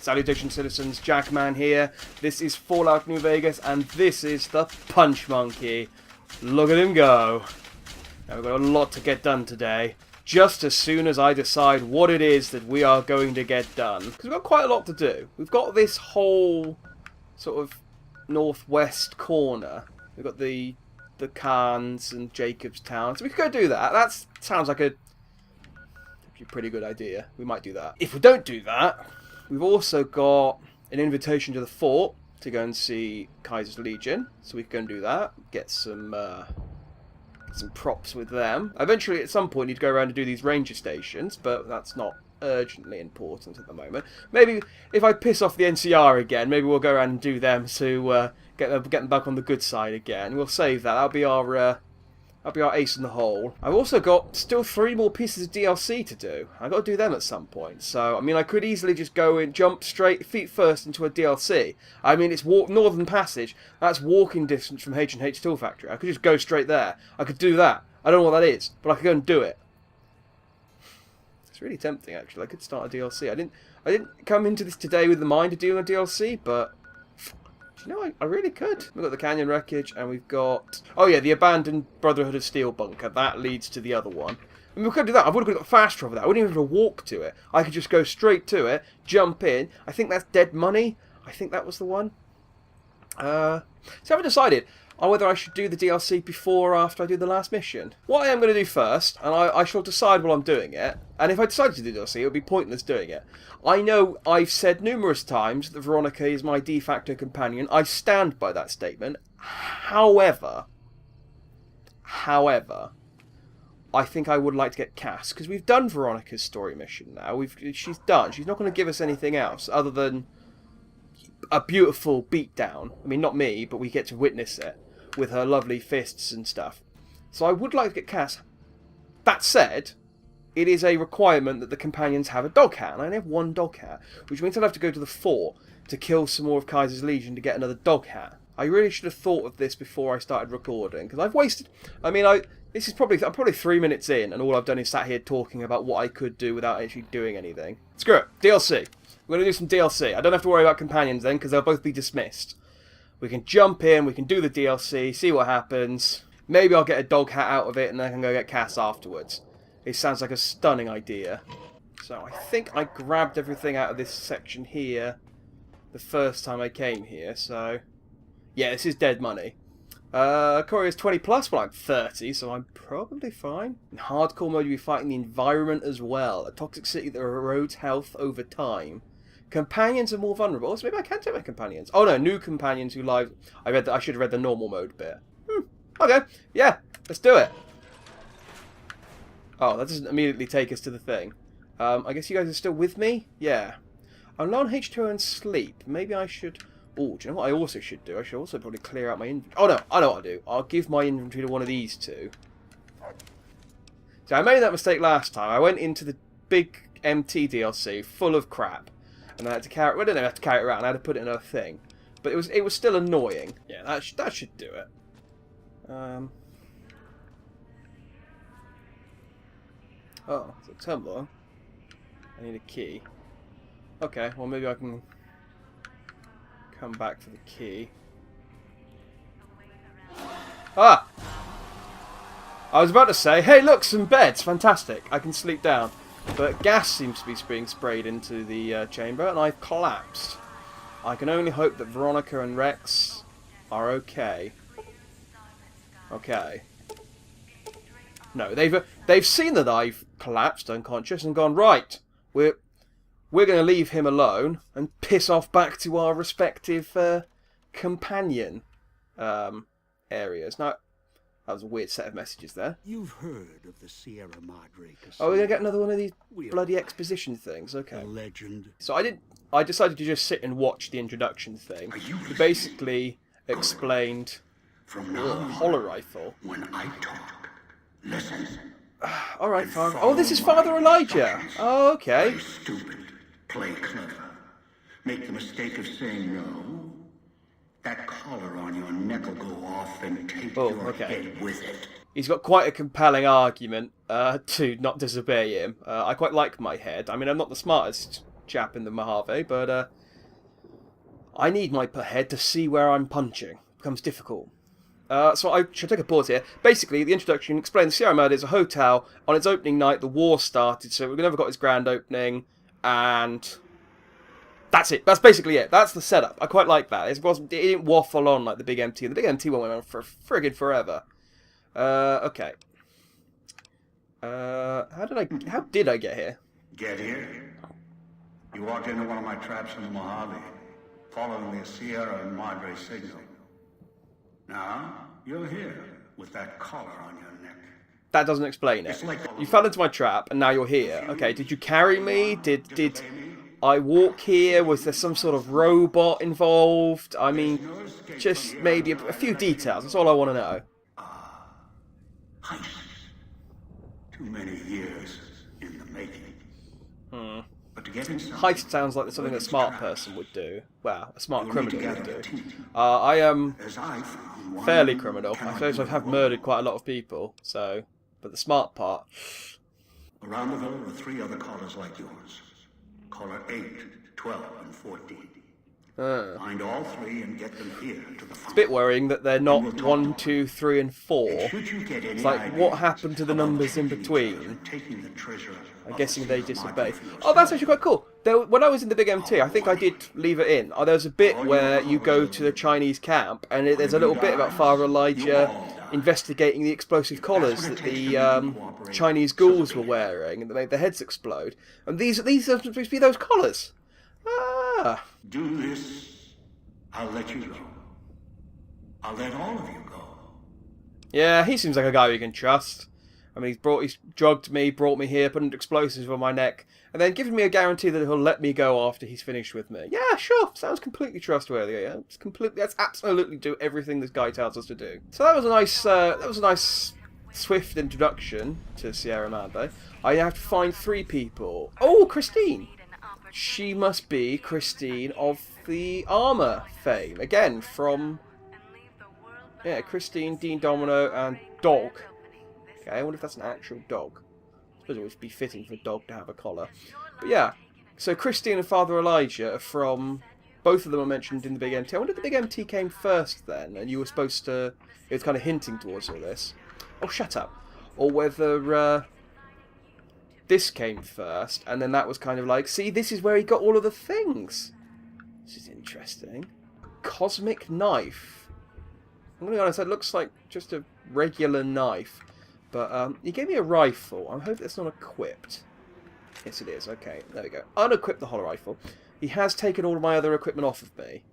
Salutations, citizens. Jackman here. This is Fallout New Vegas, and this is the Punch Monkey. Look at him go. Now, we've got a lot to get done today. Just as soon as I decide what it is that we are going to get done. Because we've got quite a lot to do. We've got this whole sort of northwest corner. We've got the Khans and Jacobstown. So we could go do that. That sounds like a pretty good idea. We might do that. If we don't do that, we've also got an invitation to the fort to go and see Kaiser's Legion. So we can go and do that. Get some props with them. Eventually, at some point, need to go around and do these ranger stations, but that's not urgently important at the moment. Maybe if I piss off the NCR again, maybe we'll go around and do them to get them back on the good side again. We'll save that. That'll be our ace in the hole. I've also got still 3 more pieces of DLC to do. I've got to do them at some point. So, I mean, I could easily just go and jump straight, feet first, into a DLC. I mean, it's Northern Passage. That's walking distance from H&H Tool Factory. I could just go straight there. I could do that. I don't know what that is, but I could go and do it. It's really tempting, actually. I could start a DLC. I didn't come into this today with the mind of doing a DLC, but you know, I really could. We've got the canyon wreckage, and we've got... oh yeah, the abandoned Brotherhood of Steel bunker. That leads to the other one. I mean, we could do that. I would have got fast travel there. I wouldn't even have to walk to it. I could just go straight to it, jump in. I think that's Dead Money. I think that was the one. So I haven't decided on whether I should do the DLC before or after I do the last mission. What I am going to do first, and I shall decide while I'm doing it, and if I decided to do DLC, it would be pointless doing it. I know I've said numerous times that Veronica is my de facto companion. I stand by that statement. However, I think I would like to get Cass, because we've done Veronica's story mission now. She's done. She's not going to give us anything else other than a beautiful beatdown. I mean, not me, but we get to witness it with her lovely fists and stuff. So I would like to get Cass. That said, it is a requirement that the companions have a dog hat, and I only have 1 dog hat, which means I'd have to go to the fort to kill some more of Kaiser's Legion to get another dog hat. I really should have thought of this before I started recording, because I've wasted... I mean, I'm probably 3 minutes in, and all I've done is sat here talking about what I could do without actually doing anything. Screw it. DLC. We're going to do some DLC. I don't have to worry about companions then, because they'll both be dismissed. We can jump in, we can do the DLC, see what happens. Maybe I'll get a dog hat out of it, and then I can go get Cass afterwards. It sounds like a stunning idea. So I think I grabbed everything out of this section here the first time I came here, so... yeah, this is Dead Money. Courier's 20 plus, well I'm 30, so I'm probably fine. In hardcore mode you'll be fighting the environment as well. A toxic city that erodes health over time. Companions are more vulnerable, so maybe I can take my companions. Oh no, new companions who live... I should have read the normal mode bit. Okay, yeah, let's do it. Oh, that doesn't immediately take us to the thing. I guess you guys are still with me? Yeah. I'm low on H2O and sleep. Maybe I should... oh, do you know what I also should do? I should also probably clear out my inventory. Oh no, I know what I'll do. I'll give my inventory to one of these two. So I made that mistake last time. I went into the big MT DLC full of crap. And I had to carry it... well, I didn't have to carry it around. I had to put it in a thing. But it was still annoying. Yeah, that should do it. Oh, it's a tumbler. I need a key. Okay, well maybe I can come back for the key. Ah! I was about to say, hey look, some beds, fantastic, I can sleep down. But gas seems to be being sprayed into the chamber, and I've collapsed. I can only hope that Veronica and Rex are okay. Okay. No, they've seen that I've collapsed unconscious and gone, right, we're going to leave him alone and piss off back to our respective companion areas. Now, that was a weird set of messages there. You've heard of the Sierra Madre Casino. Oh, we're going to get another one of these bloody exposition things. Okay. The legend. So I decided to just sit and watch the introduction thing. It basically explained from now Holler Rifle. When I talk, listen. Alright, Father. Oh, this is Father Elijah. Oh, okay. Play stupid. Play clever. Make the mistake of saying no. That collar on your neck will go off and take your head with it. He's got quite a compelling argument to not disobey him. I quite like my head. I mean, I'm not the smartest chap in the Mojave, but I need my head to see where I'm punching. It becomes difficult. So I should take a pause here. Basically, the introduction explains the Sierra Madre is a hotel. On its opening night, the war started, so we never got its grand opening, and that's it. That's basically it. That's the setup. I quite like that. It didn't waffle on like the Big MT. The Big MT one went on for friggin' forever. Okay. How did I get here? Get here? You walked into one of my traps in the Mojave, following the Sierra Madre signal. Now, you're here, with that collar on your neck. That doesn't explain it. You fell into my trap, and now you're here. Okay, did you carry me? Did I walk here? Was there some sort of robot involved? I mean, just maybe a few details. That's all I want to know. Heist. Too many years in the making. But to get inside, Heist sounds like something a smart person would do. Well, a smart criminal would do. I am fairly criminal. I suppose I have murdered quite a lot of people, so... But the smart part... Around the villa are 3 other collars like yours. Collar 8, 12, and 14. Find all 3 and get them here to the It's a bit worrying that they're not 1, 2, 3, and 4. It's like, what happened to the numbers in between? I'm guessing they disobey. Oh, that's actually quite cool. When I was in the Big MT, I think I did leave it in. There was a bit where you go to the Chinese camp, and there's a little bit about Father Elijah investigating the explosive collars that the Chinese ghouls were wearing, and that made their heads explode. And these are supposed to be those collars. Ah. Do this, I'll let you go. I'll let all of you go. Yeah, he seems like a guy we can trust. I mean, he's drugged me, brought me here, put explosives on my neck, and then given me a guarantee that he'll let me go after he's finished with me. Yeah, sure, sounds completely trustworthy. Yeah, that's absolutely do everything this guy tells us to do. So that was a nice, swift introduction to Sierra Madre. I have to find 3 people. Oh, Christine. She must be Christine of the armor fame. Again, from... Yeah, Christine, Dean Domino, and Dog. Okay, I wonder if that's an actual dog. I suppose it would be fitting for a dog to have a collar. But yeah, so Christine and Father Elijah are from... Both of them are mentioned in the Big MT. I wonder if the Big MT came first then, and you were supposed to... It was kind of hinting towards all this. Oh, shut up. Or whether... this came first, and then that was kind of like, see, this is where he got all of the things. This is interesting. Cosmic knife. I'm going to be honest, that looks like just a regular knife. But he gave me a rifle. I hope that's not equipped. Yes, it is. Okay, there we go. Unequip the hollow rifle. He has taken all of my other equipment off of me.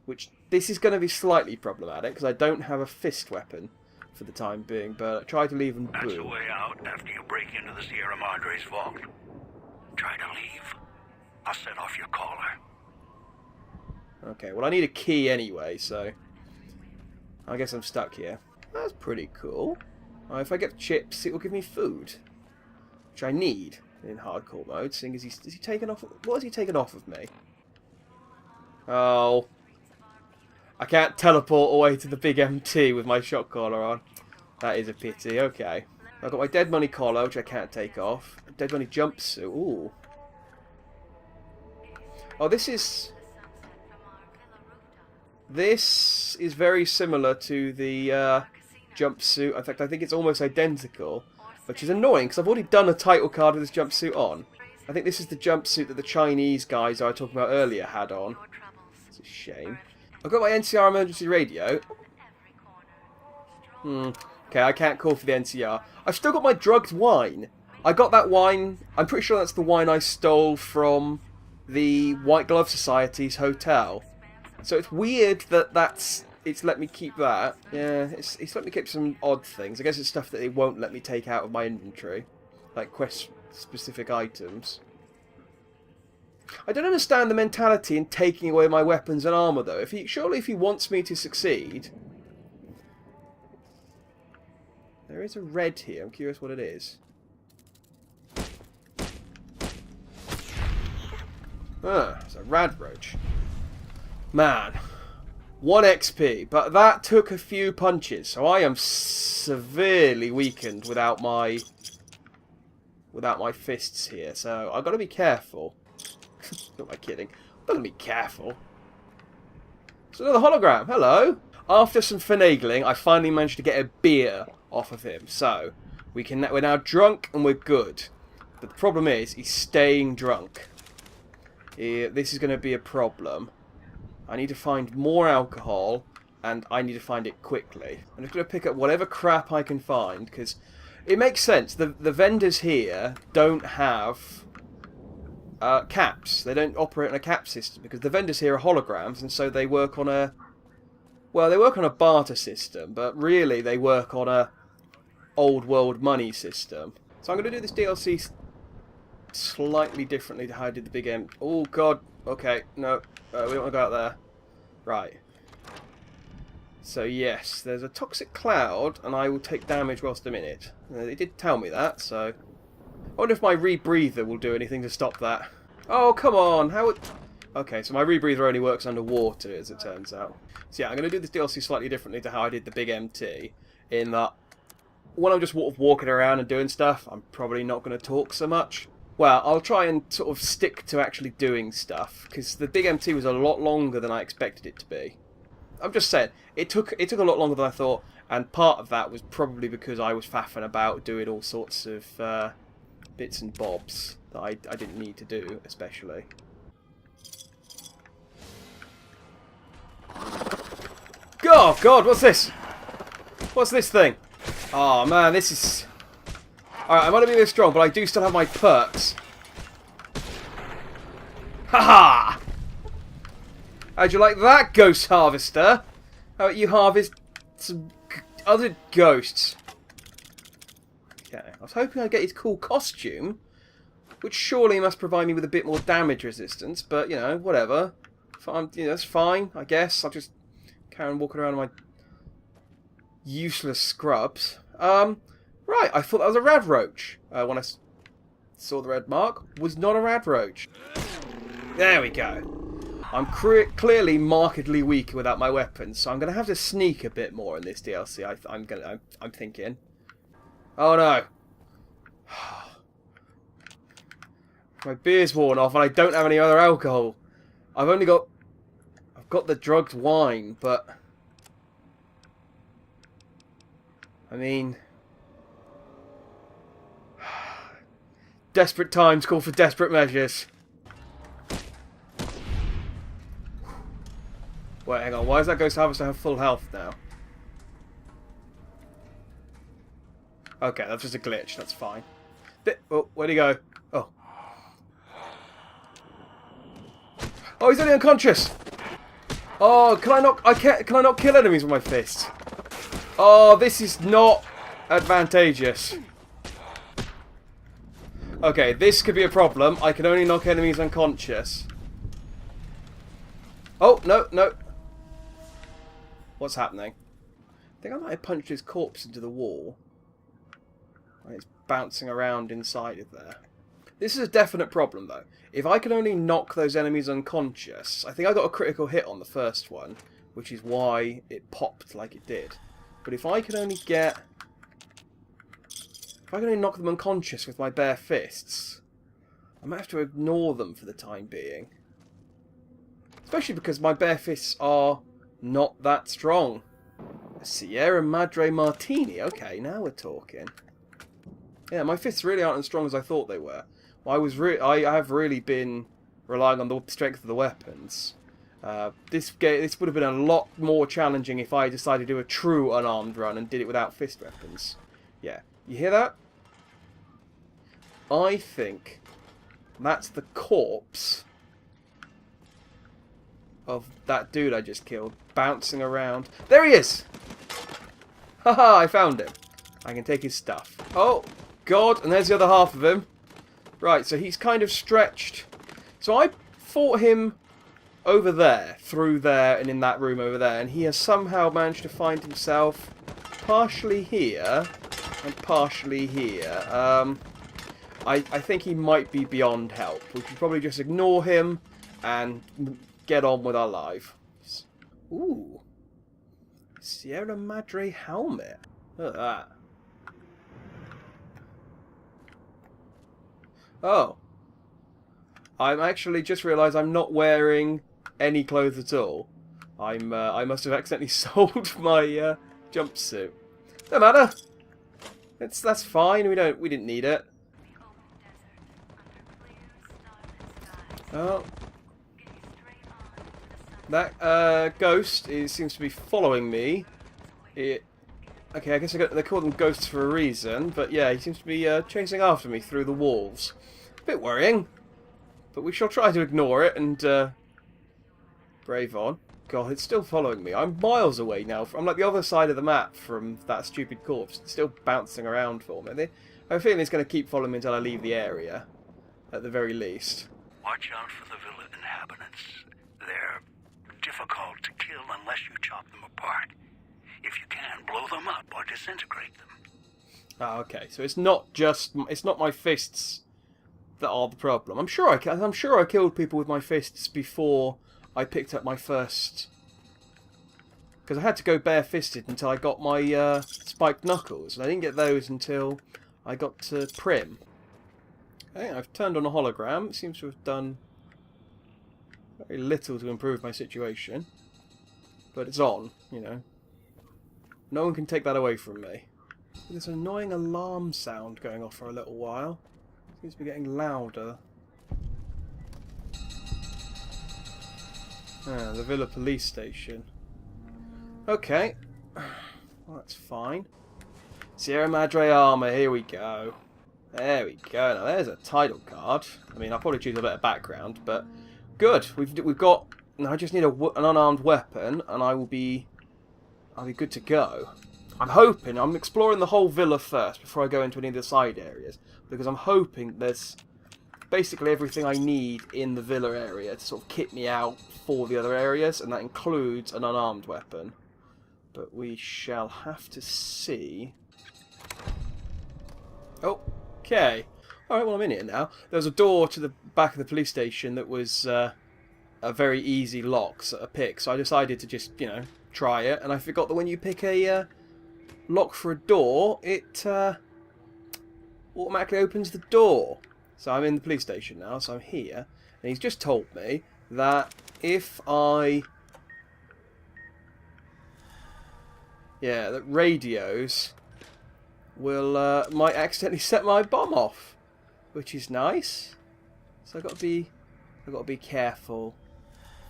Which, this is going to be slightly problematic, because I don't have a fist weapon for the time being, but try to leave and That's the way out after you break into the Sierra Madre's vault. Try to leave. I'll set off your collar. Okay, well I need a key anyway, so... I guess I'm stuck here. That's pretty cool. If I get chips, it will give me food. Which I need in hardcore mode, seeing as is he taken off... What has he taken off of me? Oh... I can't teleport away to the Big MT with my shot collar on. That is a pity. Okay. I've got my Dead Money collar, which I can't take off. Dead Money jumpsuit. Ooh. Oh, this is... This is very similar to the jumpsuit. In fact, I think it's almost identical. Which is annoying, because I've already done a title card with this jumpsuit on. I think this is the jumpsuit that the Chinese guys I was talking about earlier had on. It's a shame. I've got my NCR emergency radio. Okay, I can't call for the NCR. I've still got my drugged wine. I got that wine. I'm pretty sure that's the wine I stole from the White Glove Society's hotel. So it's weird that it's let me keep that. Yeah, it's let me keep some odd things. I guess it's stuff that it won't let me take out of my inventory. Like quest-specific items. I don't understand the mentality in taking away my weapons and armour, though. Surely if he wants me to succeed... There is a red here. I'm curious what it is. Ah, it's a rad roach. Man. 1 XP, but that took a few punches, so I am severely weakened without my fists here, so I've got to be careful. Who am I kidding? Don't be careful. It's another hologram. Hello. After some finagling, I finally managed to get a beer off of him. So we're now drunk and we're good. But the problem is, he's staying drunk. This is going to be a problem. I need to find more alcohol, and I need to find it quickly. I'm just going to pick up whatever crap I can find, because it makes sense. The vendors here don't have caps. They don't operate on a cap system, because the vendors here are holograms, and so they work on a... Well, they work on a barter system, but really they work on a old world money system. So I'm going to do this DLC slightly differently to how I did the big M. Oh god, okay, no, we don't want to go out there. Right. So yes, there's a toxic cloud, and I will take damage whilst I'm in it. They did tell me that, so... I wonder if my rebreather will do anything to stop that. Oh, come on, how would... Okay, so my rebreather only works underwater, as it turns out. So yeah, I'm going to do this DLC slightly differently to how I did the big MT, in that when I'm just walking around and doing stuff, I'm probably not going to talk so much. Well, I'll try and sort of stick to actually doing stuff, because the big MT was a lot longer than I expected it to be. I'm just saying, it took a lot longer than I thought, and part of that was probably because I was faffing about doing all sorts of bits and bobs that I didn't need to do, especially. Oh god, what's this? What's this thing? Oh man, this is... Alright, I might not be this strong, but I do still have my perks. Haha! How'd you like that, Ghost Harvester? How about you harvest some other ghosts? Okay, I was hoping I'd get his cool costume, which surely must provide me with a bit more damage resistance, but, you know, whatever. You know, that's fine, I guess. I'll just carry on walking around in my useless scrubs. Right, I thought that was a rad roach. When I saw the red mark, was not a rad roach. There we go. I'm clearly markedly weaker without my weapons, so I'm going to have to sneak a bit more in this DLC. I'm thinking. Oh no. My beer's worn off and I don't have any other alcohol. I've got the drugged wine, but I mean, desperate times call for desperate measures. Wait, hang on. Why does that Ghost Harvester have full health now? Okay, that's just a glitch. That's fine. Oh, where'd he go? Oh. Oh, he's only unconscious. Oh, can I not? Can I not kill enemies with my fists? Oh, this is not advantageous. Okay, this could be a problem. I can only knock enemies unconscious. Oh, no, no. What's happening? I think I might have punched his corpse into the wall. And it's bouncing around inside of there. This is a definite problem, though. If I can only knock those enemies unconscious... I think I got a critical hit on the first one, which is why it popped like it did. But if I can only get... If I can only knock them unconscious with my bare fists, I might have to ignore them for the time being. Especially because my bare fists are not that strong. Sierra Madre Martini. Okay, now we're talking. Yeah, my fists really aren't as strong as I thought they were. Well, I have really been relying on the strength of the weapons. This would have been a lot more challenging if I decided to do a true unarmed run and did it without fist weapons. Yeah, you hear that? I think that's the corpse of that dude I just killed, bouncing around. There he is! Haha, I found him. I can take his stuff. Oh, God, and there's the other half of him. Right, so he's kind of stretched. So I fought him over there, through there, and in that room over there, and he has somehow managed to find himself partially here, and partially here. I think he might be beyond help. We should probably just ignore him, and get on with our lives. Ooh. Sierra Madre helmet. Look at that. Oh. I'm actually just realised I'm not wearing any clothes at all. I must have accidentally sold my jumpsuit. No matter. That's fine. We didn't need it. Oh. That ghost seems to be following me. Okay, I guess they call them ghosts for a reason, but yeah, he seems to be chasing after me through the walls. A bit worrying, but we shall try to ignore it and brave on. God, it's still following me. I'm miles away now. I'm like the other side of the map from that stupid corpse. It's still bouncing around for me. I have a feeling it's going to keep following me until I leave the area, at the very least. Watch out for the villa inhabitants. They're difficult to kill unless you chop them apart. If you can, blow them up or disintegrate them. Ah, okay. So it's not my fists that are the problem. I'm sure I killed people with my fists before I picked up my first, because I had to go bare-fisted until I got my spiked knuckles, and I didn't get those until I got to Prim. Okay, I've turned on a hologram. It seems to have done very little to improve my situation, but it's on, you know. No one can take that away from me. There's an annoying alarm sound going off for a little while. It seems to be getting louder. Ah, the Villa police station. Okay. Well, that's fine. Sierra Madre armor, here we go. There we go. Now there's a title card. I mean, I'll probably choose a bit of background, but good. We've got. Now I just need an unarmed weapon, and I'll be good to go. I'm exploring the whole villa first before I go into any of the side areas, because I'm hoping there's basically everything I need in the villa area to sort of kit me out for the other areas, and that includes an unarmed weapon. But we shall have to see. Okay. Alright, well I'm in here now. There was a door to the back of the police station that was a very easy lock, a pick, so I decided to just, you know, try it, and I forgot that when you pick a lock for a door, it automatically opens the door. So I'm in the police station now, so I'm here, and he's just told me that if I... yeah, that radios will might accidentally set my bomb off, which is nice. So I've got to be careful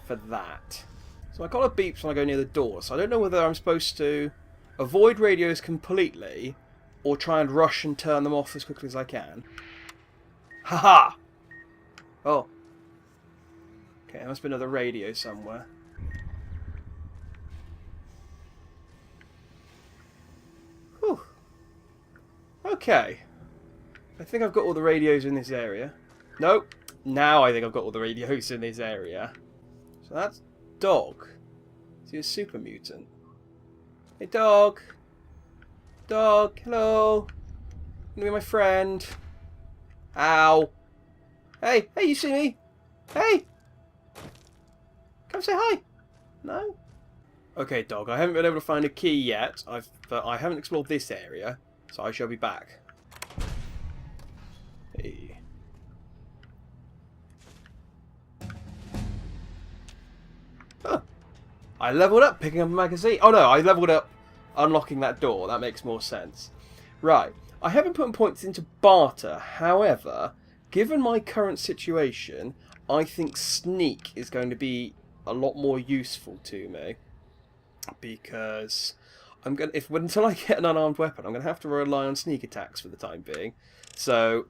for that. So my collar beeps when I go near the door, so I don't know whether I'm supposed to avoid radios completely or try and rush and turn them off as quickly as I can. Haha! Oh. Okay, there must be another radio somewhere. Whew. Okay. I think I've got all the radios in this area. Nope. Now I think I've got all the radios in this area. So that's Dog. Is he a super mutant? Hey, Dog. Dog, hello. You be my friend. Ow. Hey, you see me? Hey. Come say hi. No? Okay, Dog, I haven't been able to find a key yet. But I haven't explored this area, so I shall be back. Hey. Huh. I leveled up picking up a magazine. Oh no, I leveled up unlocking that door. That makes more sense. Right. I haven't put points into barter. However, given my current situation, I think sneak is going to be a lot more useful to me. Because until I get an unarmed weapon, I'm going to have to rely on sneak attacks for the time being. So,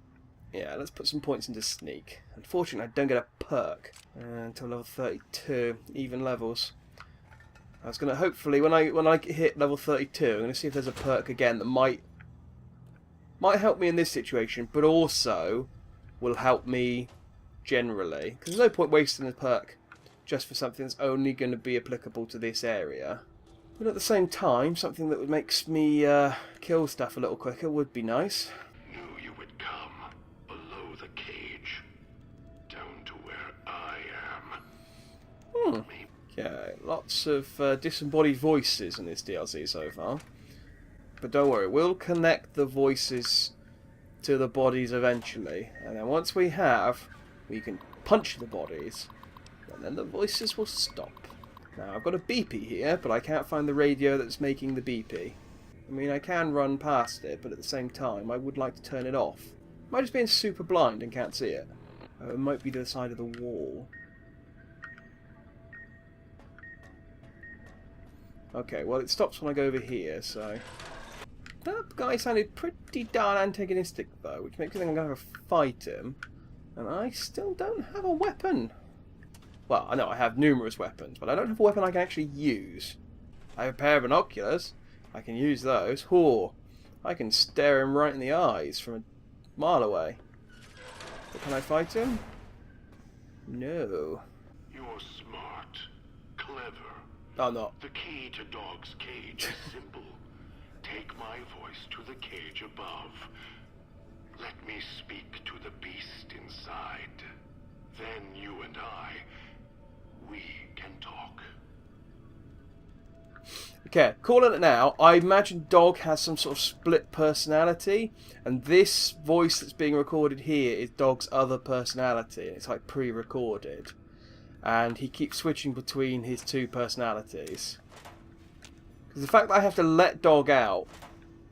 yeah, let's put some points into sneak. Unfortunately, I don't get a perk until level 32, even levels. I was going to hopefully, when I hit level 32, I'm going to see if there's a perk again that might help me in this situation, but also will help me generally. Because there's no point wasting a perk just for something that's only going to be applicable to this area. But at the same time, something that makes me kill stuff a little quicker would be nice. Knew you would come below the cage, down to where I am. Okay, lots of disembodied voices in this DLC so far. But don't worry, we'll connect the voices to the bodies eventually. And then once we have, we can punch the bodies, and then the voices will stop. Now, I've got a beepy here, but I can't find the radio that's making the beepy. I mean, I can run past it, but at the same time, I would like to turn it off. Am I just being super blind and can't see it? It might be the side of the wall. Okay, well, it stops when I go over here, so... That guy sounded pretty darn antagonistic, though, which makes me think I'm going to have to fight him. And I still don't have a weapon. Well, I know I have numerous weapons, but I don't have a weapon I can actually use. I have a pair of binoculars. I can use those. Whoa! I can stare him right in the eyes from a mile away. But can I fight him? No. You're smart, clever. I'm not. The key to Dog's cage is simple. Take my voice to the cage above. Let me speak to the beast inside. Then you and we can talk. Okay, calling it now. I imagine Dog has some sort of split personality, and this voice that's being recorded here is Dog's other personality, and it's like pre-recorded. And he keeps switching between his two personalities. Because the fact that I have to let Dog out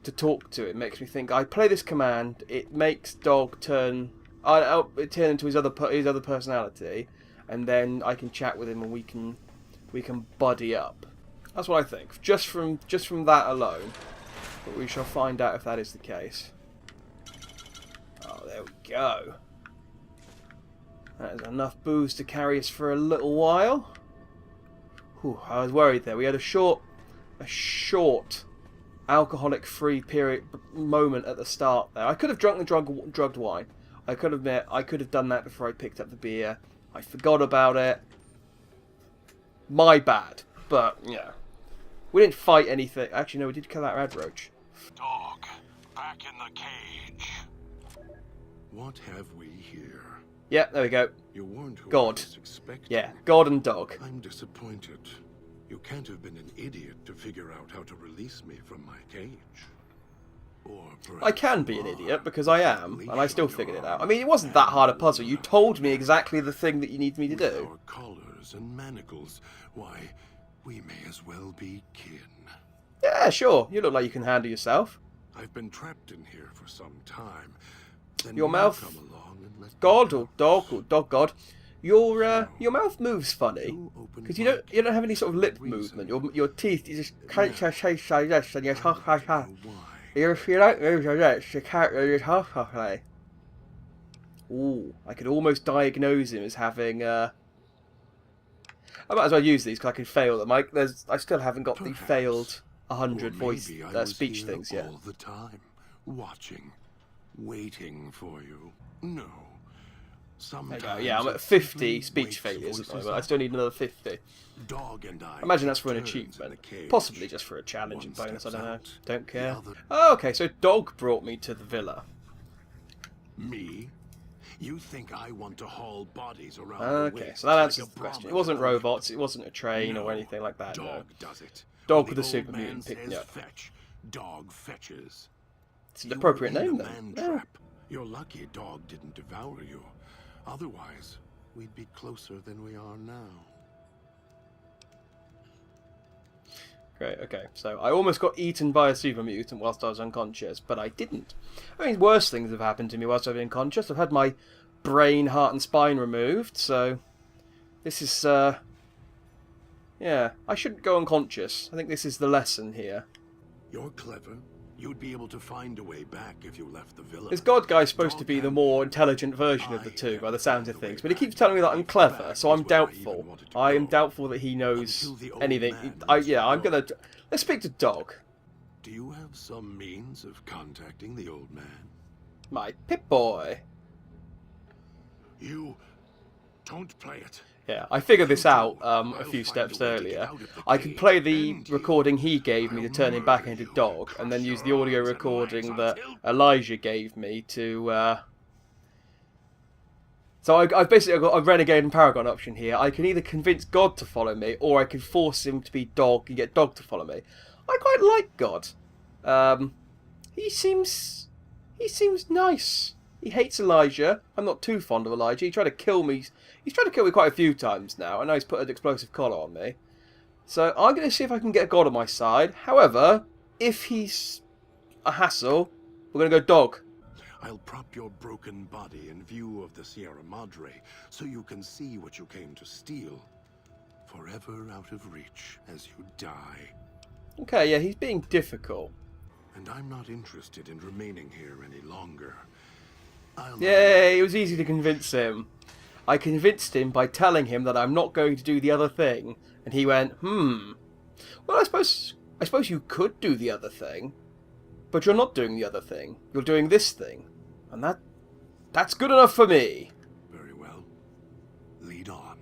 to talk to it makes me think, I play this command, it makes Dog turn into his other personality, and then I can chat with him and we can buddy up. That's what I think. Just from that alone. But we shall find out if that is the case. Oh, there we go. That is enough booze to carry us for a little while. Whew, I was worried there. We had a short alcoholic-free period moment at the start there. I could have drunk the drugged wine. I could admit I could have done that before I picked up the beer. I forgot about it. My bad. But yeah, we didn't fight anything. Actually, no, we did kill that red roach. Dog, back in the cage. What have we here? Yeah, there we go. You weren't who God. I was expecting. Yeah, God and Dog. I'm disappointed. You can't have been an idiot to figure out how to release me from my cage. Or I can be an idiot, because I am, and I still figured it out. I mean, it wasn't that hard a puzzle. You told me exactly the thing that you need me to do. Our collars and manacles, why, we may as well be kin. Yeah, sure. You look like you can handle yourself. I've been trapped in here for some time. Then Your you mouth... come along and let God me or Dog God. Your mouth moves funny. Because you don't have any sort of lip movement. Your teeth, you just can't say this, and you talk like that. If you don't move your lips, you can't really talk properly. Ooh, I could almost diagnose him as having, I might as well use these because I can fail them. I still haven't got the failed 100 voice speech things yet. All the time, watching, waiting for you. No. There you go. Yeah, I'm at 50 speech failures at the moment. I still need another 50. Dog and I imagine that's for an turns in achievement. the cage. Possibly just for a challenge and One bonus, I steps don't know. out, Don't care. the other- Oh, okay, so Dog brought me to the villa. Me? You think I want to haul bodies around the Okay, waste so that like answers a the question. It Brahmin wasn't at the robots, it wasn't a train No, or anything like that, no. Dog does it. Dog When with a the super old man mutant picked me says up. Fetch, Dog fetches. It's an You appropriate were in name, a though. man Yeah. trap. You're lucky Dog didn't devour you. Otherwise, we'd be closer than we are now. Great, okay. So I almost got eaten by a super mutant whilst I was unconscious, but I didn't. I mean, worse things have happened to me whilst I've been unconscious. I've had my brain, heart and spine removed, so this is, yeah, I shouldn't go unconscious. I think this is the lesson here. You're clever. You'd be able to find a way back if you left the villa. This God guy's supposed to be the more intelligent version of the two by the sounds of things, but he keeps telling me that I'm clever, so I'm doubtful. I am doubtful that he knows anything. Yeah, I'm gonna... Let's speak to Dog. Do you have some means of contacting the old man? My Pip-Boy. You don't play it. Yeah, I figured this out a few steps earlier. I can play the recording he gave me to turn him back into Dog, and then use the audio recording that Elijah gave me to... So I've basically got a Renegade and Paragon option here. I can either convince God to follow me, or I can force him to be Dog and get Dog to follow me. I quite like God. He seems nice. He hates Elijah. I'm not too fond of Elijah. He tried to kill me. He's tried to kill me quite a few times now. I know he's put an explosive collar on me. So I'm going to see if I can get a god on my side. However, if he's a hassle, we're going to go dog. I'll prop your broken body in view of the Sierra Madre, so you can see what you came to steal. Forever out of reach as you die. Okay, yeah, he's being difficult. And I'm not interested in remaining here any longer. Yay, it was easy to convince him. I convinced him by telling him that I'm not going to do the other thing. And he went, Well, I suppose you could do the other thing. But you're not doing the other thing. You're doing this thing. And that's good enough for me. Very well. Lead on.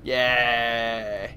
Yeah.